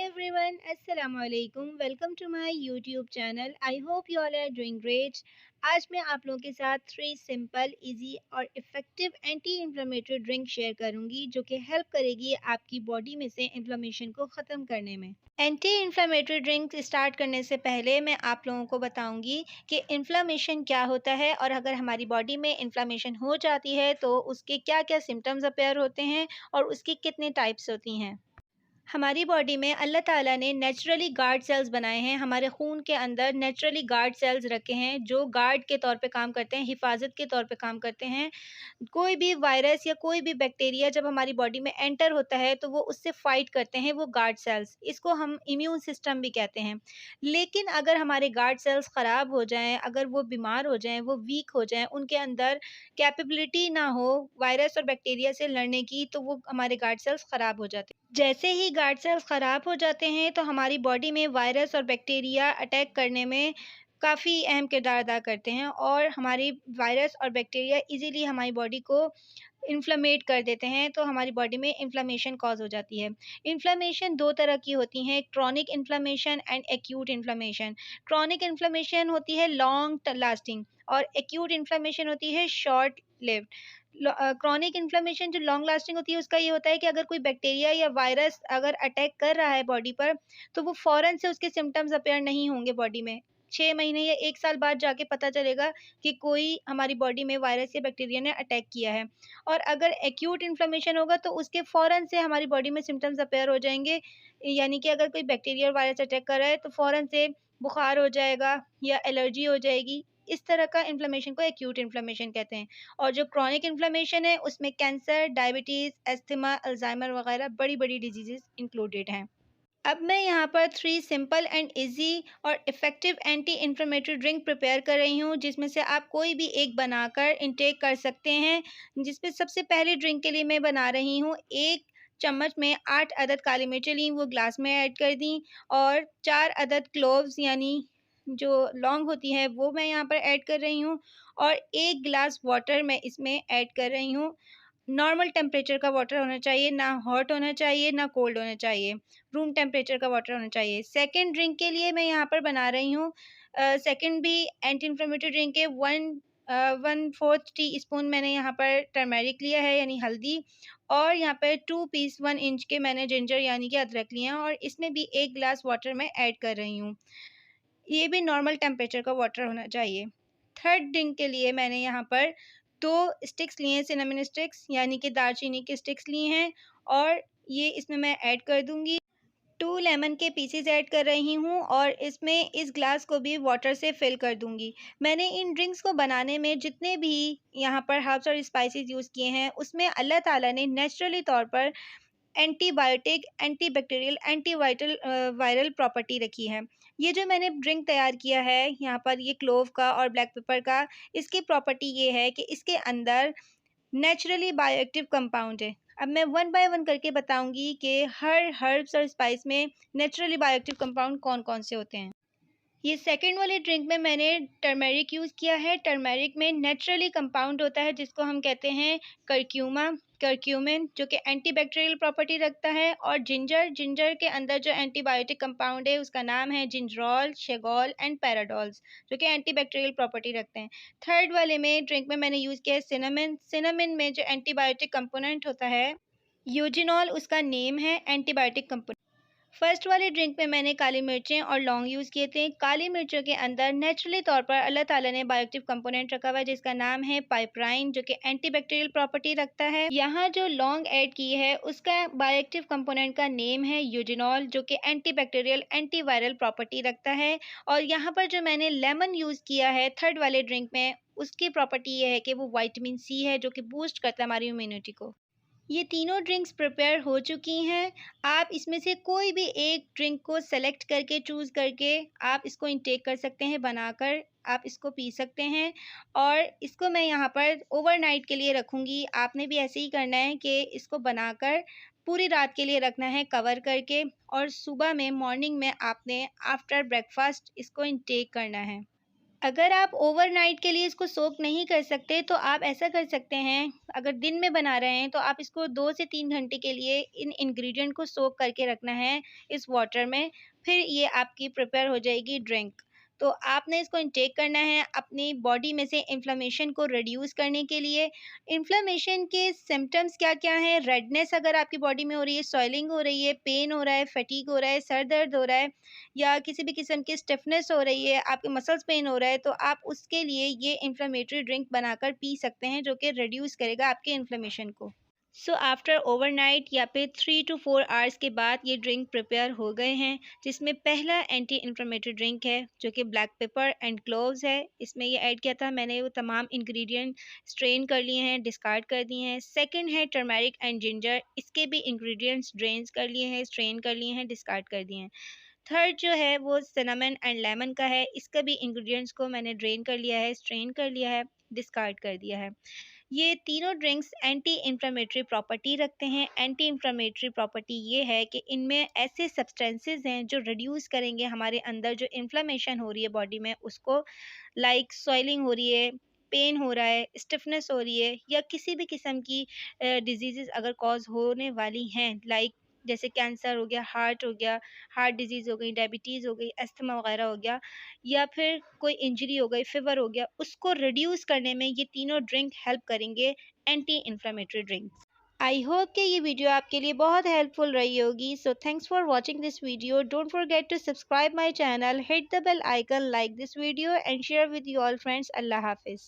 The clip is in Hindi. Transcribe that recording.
everyone, Assalamu alaikum. Welcome to my YouTube channel. I hope you all are doing great. आज मैं आप लोगों के साथ 3 सिंपल, इजी और effective anti inflammatory drink share करूंगी जो कि हेल्प करेगी आपकी बॉडी में से इन्फ्लेमेशन को ख़त्म करने में। एंटी इन्फ्लेमेटरी ड्रिंक स्टार्ट करने से पहले मैं आप लोगों को बताऊंगी कि इन्फ्लेमेशन क्या होता है और अगर हमारी बॉडी में इन्फ्लेमेशन हो जाती है तो उसके क्या क्या सिम्टम्स अपेयर होते हैं और उसकी कितने टाइप्स होती हैं। हमारी बॉडी में अल्लाह ताला ने नेचुरली गार्ड सेल्स बनाए हैं। हमारे खून के अंदर नेचुरली गार्ड सेल्स रखे हैं जो गार्ड के तौर पे काम करते हैं, हिफाजत के तौर पे काम करते हैं। कोई भी वायरस या कोई भी बैक्टीरिया जब हमारी बॉडी में एंटर होता है तो वो उससे फाइट करते हैं, वो गार्ड सेल्स। इसको हम इम्यून सिस्टम भी कहते हैं। लेकिन अगर हमारे गार्ड सेल्स ख़राब हो जाएँ, अगर वो बीमार हो जाएँ, वो वीक हो जाएँ, उनके अंदर कैपेबिलिटी ना हो वायरस और बैक्टीरिया से लड़ने की, तो वो हमारे गार्ड सेल्स ख़राब हो जाते हैं। जैसे ही गार्ड सेल्स ख़राब हो जाते हैं तो हमारी बॉडी में वायरस और बैक्टीरिया अटैक करने में काफ़ी अहम किरदार अदा करते हैं और हमारी वायरस और बैक्टीरिया इजीली हमारी बॉडी को इन्फ्लेमेट कर देते हैं, तो हमारी बॉडी में इन्फ्लेमेशन कॉज हो जाती है। इन्फ्लेमेशन दो तरह की होती हैं, chronic inflammation and acute inflammation. Chronic inflammation होती है लॉन्ग लास्टिंग और एक्यूट इन्फ्लेमेशन होती है शॉर्ट लिव्ड। क्रोनिक इन्फ्लेमेशन जो लॉन्ग लास्टिंग होती है उसका ये होता है कि अगर कोई बैक्टीरिया या वायरस अगर अटैक कर रहा है बॉडी पर तो वो फ़ौरन से उसके सिम्पटम्स अपीयर नहीं होंगे बॉडी में। 6 महीने या 1 साल बाद जाके पता चलेगा कि कोई हमारी बॉडी में वायरस या बैक्टीरिया ने अटैक किया है। और अगर एक्यूट इन्फ्लेमेशन होगा तो उसके फ़ौरन से हमारी बॉडी में सिम्पटम्स अपीयर हो जाएँगे। यानी कि अगर कोई बैक्टीरिया और वायरस अटैक कर रहा है तो फ़ौरन से बुखार हो जाएगा या एलर्जी हो जाएगी। इस तरह का इन्फ्लेमेशन को एक्यूट इन्फ्लेमेशन कहते हैं। और जो क्रोनिक इन्फ्लेमेशन है उसमें कैंसर, डायबिटीज़, अस्थमा, अल्ज़ाइमर वगैरह बड़ी-बड़ी डिज़ीज़ेज़ इंक्लूडेड हैं। अब मैं यहाँ पर 3 सिंपल एंड ईज़ी और effective anti inflammatory drink prepare कर रही हूँ, जिसमें से आप कोई भी एक बनाकर इनटेक कर सकते हैं। जिसमें सबसे पहली ड्रिंक के लिए मैं बना रही हूँ 1 चम्मच में 8 अदद काली मिर्चें लीं, वो ग्लास में ऐड कर दी और 4 अदद क्लोव्स यानी जो लौंग होती है वो मैं यहाँ पर ऐड कर रही हूँ और 1 गिलास वाटर मैं इसमें ऐड कर रही हूँ। नॉर्मल टेम्परेचर का वाटर होना चाहिए, ना हॉट होना चाहिए, ना कोल्ड होना चाहिए। रूम टेम्परेचर का वाटर होना चाहिए। सेकंड ड्रिंक के लिए मैं यहाँ पर बना रही हूँ सेकंड भी एंटी इन्फ्लेमेटरी ड्रिंक है 1/4 टीस्पून मैंने यहाँ पर टर्मेरिक लिया है यानी हल्दी और यहाँ पर 2 पीस 1 इंच के मैंने जिंजर यानी कि अदरक लिया है और इसमें भी 1 ग्लास वाटर मैं ऐड कर रही हूँ। ये भी नॉर्मल टेम्परेचर का वाटर होना चाहिए। थर्ड ड्रिंक के लिए मैंने यहाँ पर 2 स्टिक्स लिए हैं सिनेमन स्टिक्स यानी कि दालचीनी के स्टिक्स लिए हैं और ये इसमें मैं ऐड कर दूँगी। 2 लेमन के पीसेस ऐड कर रही हूँ और इसमें इस ग्लास को भी वाटर से फिल कर दूँगी। मैंने इन ड्रिंक्स को बनाने में जितने भी यहाँ पर हर्ब्स और स्पाइसेस यूज़ किए हैं, उसमें अल्लाह ताला ने नेचुरली तौर पर एंटीबायोटिक, एंटीबैक्टीरियल, वायरल प्रॉपर्टी रखी है। ये जो मैंने ड्रिंक तैयार किया है यहाँ पर ये क्लोव का और ब्लैक पेपर का, इसकी प्रॉपर्टी ये है कि इसके अंदर नेचुरली बायोएक्टिव कंपाउंड है। अब मैं वन बाय वन करके बताऊँगी कि हर हर्ब्स और स्पाइस में नेचुरली बायोएक्टिव कंपाउंड कौन-कौन से होते हैं। ये सेकंड वाली ड्रिंक में मैंने टर्मेरिक यूज़ किया है। टर्मेरिक में नेचुरली कंपाउंड होता है जिसको हम कहते हैं करक्यूमिन जो कि एंटीबैक्टीरियल प्रॉपर्टी रखता है और जिंजर के अंदर जो एंटीबायोटिक कंपाउंड है उसका नाम है जिंजरोल, शेगॉल एंड पैराडोल्स जो कि एंटीबैक्टीरियल प्रॉपर्टी रखते हैं। थर्ड वाले में ड्रिंक में मैंने यूज़ किया है सिनेमन में जो एंटीबायोटिक कंपोनेंट होता है यूजिनॉल उसका नेम है एंटीबायोटिक कंपोनेंट। फर्स्ट वाले ड्रिंक में मैंने काली मिर्चें और लौंग यूज़ किए थे। काली मिर्चों के अंदर नेचुरली तौर पर अल्लाह ताला ने बायोएक्टिव कंपोनेंट रखा हुआ है जिसका नाम है पाइपराइन जो कि एंटीबैक्टीरियल प्रॉपर्टी रखता है। यहाँ जो लौंग ऐड की है उसका बायोएक्टिव कंपोनेंट का नेम है यूजिनॉल जो कि एंटीबैक्टीरियल एंटीवायरल प्रॉपर्टी रखता है। और यहाँ पर जो मैंने लेमन यूज़ किया है थर्ड वाले ड्रिंक में उसकी प्रॉपर्टी ये है कि वो विटामिन सी है जो कि बूस्ट करता है हमारी इम्यूनिटी को। ये तीनों ड्रिंक्स प्रिपेयर हो चुकी हैं। आप इसमें से कोई भी एक ड्रिंक को सेलेक्ट करके चूज़ करके आप इसको इनटेक कर सकते हैं, बनाकर आप इसको पी सकते हैं। और इसको मैं यहाँ पर ओवरनाइट के लिए रखूँगी। आपने भी ऐसे ही करना है कि इसको बनाकर पूरी रात के लिए रखना है कवर करके और सुबह में मॉर्निंग में आपने आफ्टर ब्रेकफ़ास्ट इसको इनटेक करना है। अगर आप ओवरनाइट के लिए इसको सोक नहीं कर सकते तो आप ऐसा कर सकते हैं, अगर दिन में बना रहे हैं तो आप इसको 2 से 3 घंटे के लिए इन इंग्रेडिएंट को सोक करके रखना है इस वाटर में, फिर ये आपकी प्रिपेयर हो जाएगी ड्रिंक। तो आपने इसको इनटेक करना है अपनी बॉडी में से इन्फ्लेमेशन को रिड्यूस करने के लिए। इन्फ्लेमेशन के सिम्पटम्स क्या-क्या हैं? रेडनेस अगर आपकी बॉडी में हो रही है, स्वेलिंग हो रही है, पेन हो रहा है, फटीग हो रहा है, सर दर्द हो रहा है या किसी भी किस्म की स्टिफनेस हो रही है, आपके मसल्स पेन हो रहा है, तो आप उसके लिए ये इन्फ्लेमेटरी ड्रिंक बनाकर पी सकते हैं, जो कि रिड्यूस करेगा आपके इन्फ्लेमेशन को। सो आफ्टर ओवरनाइट या फिर 3 टू 4 आवर्स के बाद ये ड्रिंक प्रिपेयर हो गए हैं, जिसमें पहला एंटी इन्फ्लेमेटरी ड्रिंक है, जो कि ब्लैक पेपर एंड क्लोव्स है। इसमें ये ऐड किया था मैंने, वो तमाम इंग्रेडिएंट स्ट्रेन कर लिए हैं, डिस्कार्ड कर दिए हैं। सेकंड है टर्मेरिक एंड जिंजर, इसके भी इंग्रेडिएंट्स ड्रेन्स कर लिए हैं, स्ट्रेन कर लिए हैं, डिस्कार्ड कर दिए हैं। थर्ड जो है वो सिनेमन एंड लेमन का है, इसका भी इंग्रेडिएंट्स को मैंने ड्रेन कर लिया है, स्ट्रेन कर लिया है, डिस्कार्ड कर दिया है। ये तीनों ड्रिंक्स एंटी इन्फ्लेमेटरी प्रॉपर्टी रखते हैं। एंटी इन्फ्लेमेटरी प्रॉपर्टी ये है कि इनमें ऐसे सब्सटेंसेस हैं जो रिड्यूस करेंगे हमारे अंदर जो इन्फ्लेमेशन हो रही है बॉडी में उसको, लाइक स्वेलिंग हो रही है, पेन हो रहा है, स्टिफनेस हो रही है या किसी भी किस्म की डिजीज़ेज़ अगर कॉज़ होने वाली हैं, लाइक जैसे कैंसर हो गया, हार्ट डिज़ीज़ हो गई, डायबिटीज़ हो गई, अस्थमा वगैरह हो गया या फिर कोई इंजरी हो गई, फ़ीवर हो गया, उसको रिड्यूस करने में ये तीनों ड्रिंक हेल्प करेंगे, anti inflammatory drinks. I hope कि ये वीडियो आपके लिए बहुत हेल्पफुल रही होगी। So thanks for watching this video. Don't forget to subscribe my channel, hit the bell icon, like this video and share with you all friends. अल्लाह हाफिज़।